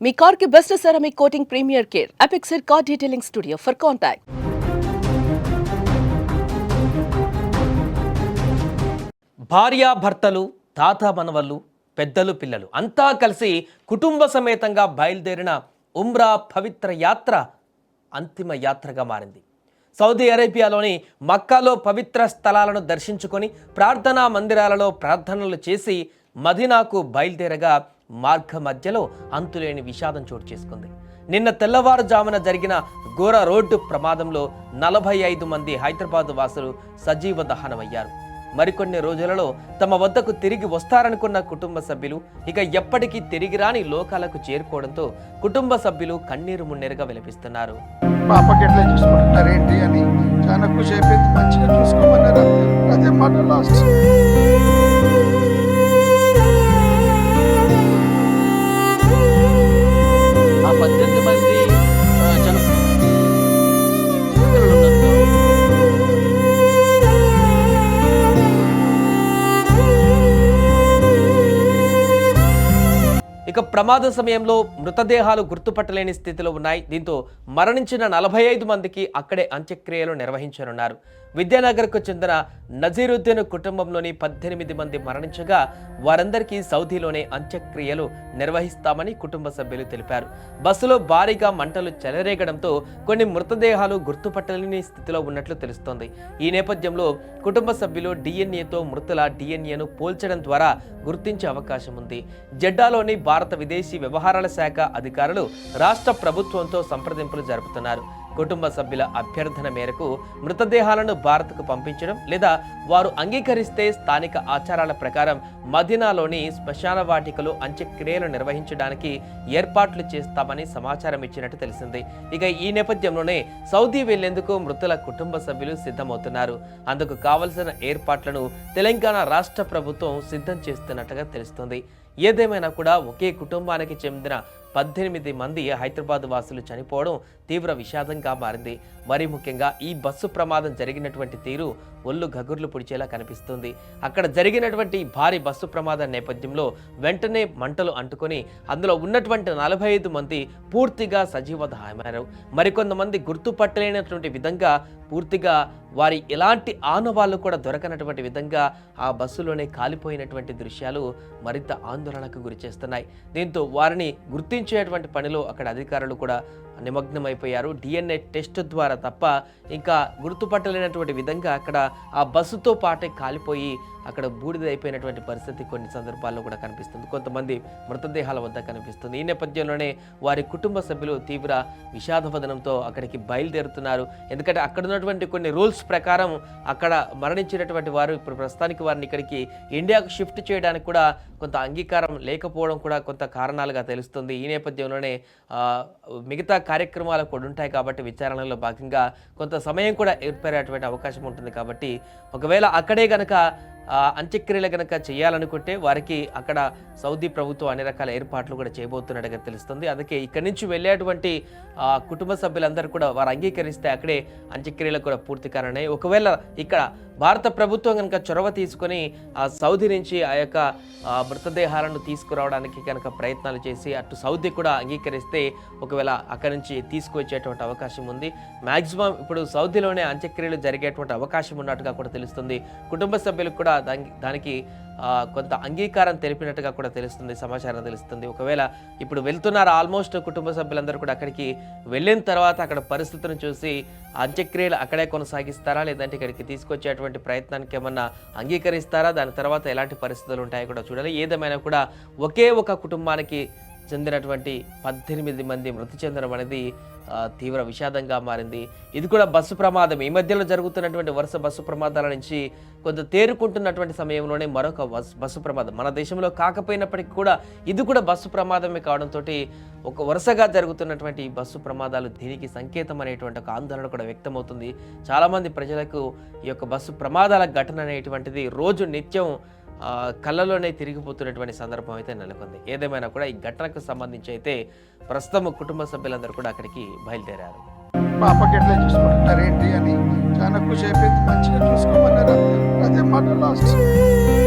మీ car కి best ceramic coating premier care Apexer car detailing studio for contact. భార్యాభర్తలు, తాత మనవళ్ళు, పెద్దలు, పిల్లలు అంతా కలిసి కుటుంబ సమేతంగా బయలుదేరిన ఉమ్రా పవిత్ర యాత్ర అంతిమ యాత్రగా మారింది. సౌదీ అరేబియాలోని మక్కాలో పవిత్ర స్థలాలను దర్శించుకొని ప్రార్థనా మందిరాలలో ప్రార్థనలు చేసి మదీనాకు బయలుదేరగా మార్గ మధ్యలో అంతులేని విషాదం చోటు చేసుకుంది. నిన్న తెల్లవారుజామున జరిగిన ఘోర రోడ్డు ప్రమాదంలో 45 మంది హైదరాబాద్ వాసులు సజీవ దహనమయ్యారు. మరికొన్ని రోజులలో తమ వద్దకు తిరిగి వస్తారనుకున్న కుటుంబ సభ్యులు ఇక ఎప్పటికీ తిరిగి రాని లోకాలకు చేరుకోవడంతో కుటుంబ సభ్యులు కన్నీరు మున్నీరుగా విలపిస్తున్నారు. పాపకి ఎట్లా చూసుకుంటున్నారు ఏంటి అని చాలా ఖుషి అయిపోయింది. మంచిగా చూసుకోమన్నారు, అదే మాట లాస్ట్. ఆ 18 మంది ఇక ప్రమాద సమయంలో మృతదేహాలు గుర్తుపట్టలేని స్థితిలో ఉన్నాయి. దీంతో మరణించిన 45 మందికి అక్కడే అంత్యక్రియలు నిర్వహించనున్నారు. విద్యానగర్కు చెందిన నజీరుద్దీన్ కుటుంబంలోని 18 మంది మరణించగా వారందరికీ సౌదీలోనే అంత్యక్రియలు నిర్వహిస్తామని కుటుంబ సభ్యులు తెలిపారు. బస్సులో భారీగా మంటలు చెలరేగడంతో కొన్ని మృతదేహాలు గుర్తుపట్టలేని స్థితిలో ఉన్నట్లు తెలుస్తోంది. ఈ నేపథ్యంలో కుటుంబ సభ్యులు డిఎన్ఏతో మృతుల డిఎన్ఏను పోల్చడం ద్వారా గుర్తించే అవకాశం ఉంది. జెడ్డాలోని భారత విదేశీ వ్యవహారాల శాఖ అధికారులు రాష్ట్ర ప్రభుత్వంతో సంప్రదింపులు జరుపుతున్నారు. కుటుంబ సభ్యుల అభ్యర్థన మేరకు మృతదేహాలను భారత్కు పంపించడం లేదా వారు అంగీకరిస్తే స్థానిక ఆచారాల ప్రకారం మదీనాలోని శ్మశాన వాటికలో అంత్యక్రియలు నిర్వహించడానికి ఏర్పాట్లు చేస్తామని సమాచారం ఇచ్చినట్టు తెలిసింది. ఇక ఈ నేపథ్యంలోనే సౌదీ వెళ్లేందుకు మృతుల కుటుంబ సభ్యులు సిద్ధమవుతున్నారు. అందుకు కావలసిన ఏర్పాట్లను తెలంగాణ రాష్ట్ర ప్రభుత్వం సిద్ధం చేస్తున్నట్టుగా తెలుస్తుంది. ఏదేమైనా కూడా ఒకే కుటుంబానికి చెందిన 18 మంది హైదరాబాద్ వాసులు చనిపోవడం తీవ్ర విషాదంగా మారింది. మరీ ముఖ్యంగా ఈ బస్సు ప్రమాదం జరిగినటువంటి తీరు ఒళ్ళు గగుర్లు పుడిచేలా కనిపిస్తుంది. అక్కడ జరిగినటువంటి భారీ బస్సు ప్రమాదం నేపథ్యంలో వెంటనే మంటలు అంటుకొని అందులో ఉన్నటువంటి 45 మంది పూర్తిగా సజీవ దహనమయ్యారు. మరికొంతమంది గుర్తుపట్టలేనటువంటి విధంగా పూర్తిగా వారి ఎలాంటి ఆనవాళ్లు కూడా దొరకనటువంటి విధంగా ఆ బస్సులోనే కాలిపోయినటువంటి దృశ్యాలు మరింత ఆందోళనకు గురి చేస్తున్నాయి. దీంతో వారిని గుర్తించేటువంటి పనిలో అక్కడ అధికారులు కూడా నిమగ్నమైపోయారు. డిఎన్ఏ టెస్ట్ ద్వారా తప్ప ఇంకా గుర్తుపట్టలేనటువంటి విధంగా అక్కడ ఆ బస్సుతో పాటే కాలిపోయి అక్కడ బూడిదైపోయినటువంటి పరిస్థితి కొన్ని సందర్భాల్లో కూడా కనిపిస్తుంది. కొంతమంది మృతదేహాల వద్ద కనిపిస్తుంది. ఈ నేపథ్యంలోనే వారి కుటుంబ సభ్యులు తీవ్ర విషాదవదనంతో అక్కడికి బయలుదేరుతున్నారు. ఎందుకంటే అక్కడ ఉన్నటువంటి కొన్ని రూల్స్ ప్రకారం అక్కడ మరణించినటువంటి వారు ఇప్పుడు ప్రస్తుతానికి వారిని ఇక్కడికి ఇండియాకు షిఫ్ట్ చేయడానికి కూడా కొంత అంగీకారం లేకపోవడం కూడా కొంత కారణాలుగా తెలుస్తుంది. ఈ నేపథ్యంలోనే మిగతా కార్యక్రమాలు కూడా ఉంటాయి కాబట్టి విచారణలో భాగంగా కొంత సమయం కూడా ఏర్పడేటువంటి అవకాశం ఉంటుంది. కాబట్టి ఒకవేళ అక్కడే గనక అంత్యక్రియలు కనుక చేయాలనుకుంటే వారికి అక్కడ సౌదీ ప్రభుత్వం అన్ని రకాల ఏర్పాట్లు కూడా చేయబోతున్నట్టుగా తెలుస్తుంది. అందుకే ఇక్కడి నుంచి వెళ్ళేటువంటి కుటుంబ సభ్యులందరూ కూడా వారు అంగీకరిస్తే అక్కడే అంత్యక్రియలు కూడా పూర్తి కానున్నాయి. ఒకవేళ ఇక్కడ భారత ప్రభుత్వం కనుక చొరవ తీసుకొని సౌదీ నుంచి ఆ యొక్క మృతదేహాలను తీసుకురావడానికి కనుక ప్రయత్నాలు చేసి అటు సౌదీ కూడా అంగీకరిస్తే ఒకవేళ అక్కడి నుంచి తీసుకువచ్చేటువంటి అవకాశం ఉంది. మ్యాక్సిమం ఇప్పుడు సౌదీలోనే అంత్యక్రియలు జరిగేటువంటి అవకాశం ఉన్నట్టుగా కూడా తెలుస్తుంది. కుటుంబ సభ్యులకు కూడా దానికి కొంత అంగీకారం తెలిపినట్టుగా కూడా తెలుస్తుంది, సమాచారం తెలుస్తుంది. ఒకవేళ ఇప్పుడు వెళ్తున్నారు ఆల్మోస్ట్ కుటుంబ సభ్యులందరూ కూడా అక్కడికి వెళ్ళిన తర్వాత అక్కడ పరిస్థితులను చూసి అంత్యక్రియలు అక్కడే కొనసాగిస్తారా లేదంటే ఇక్కడికి తీసుకొచ్చేటువంటి ప్రయత్నానికి ఏమన్నా అంగీకరిస్తారా, దాని తర్వాత ఎలాంటి పరిస్థితులు ఉంటాయో కూడా చూడాలి. ఏదేమైనా కూడా ఒకే ఒక కుటుంబానికి చెందినటువంటి 18 మంది మృతి చెందడం అనేది తీవ్ర విషాదంగా మారింది. ఇది కూడా బస్సు ప్రమాదం. ఈ మధ్యలో జరుగుతున్నటువంటి వరుస బస్సు ప్రమాదాల నుంచి కొంత తేరుకుంటున్నటువంటి సమయంలోనే మరొక బస్సు ప్రమాదం మన దేశంలో కాకపోయినప్పటికీ కూడా ఇది కూడా బస్సు ప్రమాదమే కావడంతో ఒక వరుసగా జరుగుతున్నటువంటి బస్సు ప్రమాదాలు దీనికి సంకేతం అనేటువంటి ఒక ఆందోళన కూడా వ్యక్తమవుతుంది. చాలామంది ప్రజలకు ఈ యొక్క బస్సు ప్రమాదాల ఘటన అనేటువంటిది రోజు నిత్యం కళ్ళలోనే తిరిగిపోతున్నటువంటి సందర్భం అయితే నెలకొంది. ఏదేమైనా కూడా ఈ ఘటనకు సంబంధించి అయితే ప్రస్తుతం కుటుంబ సభ్యులందరూ కూడా అక్కడికి బయలుదేరారు. పాపకి ఎట్లా చూసుకుంటున్నారు ఏంటి అని చాలా ఖుషి అయిపోయింది. మంచిగా చూసుకోమన్నారు, అదే మాట లాస్ట్.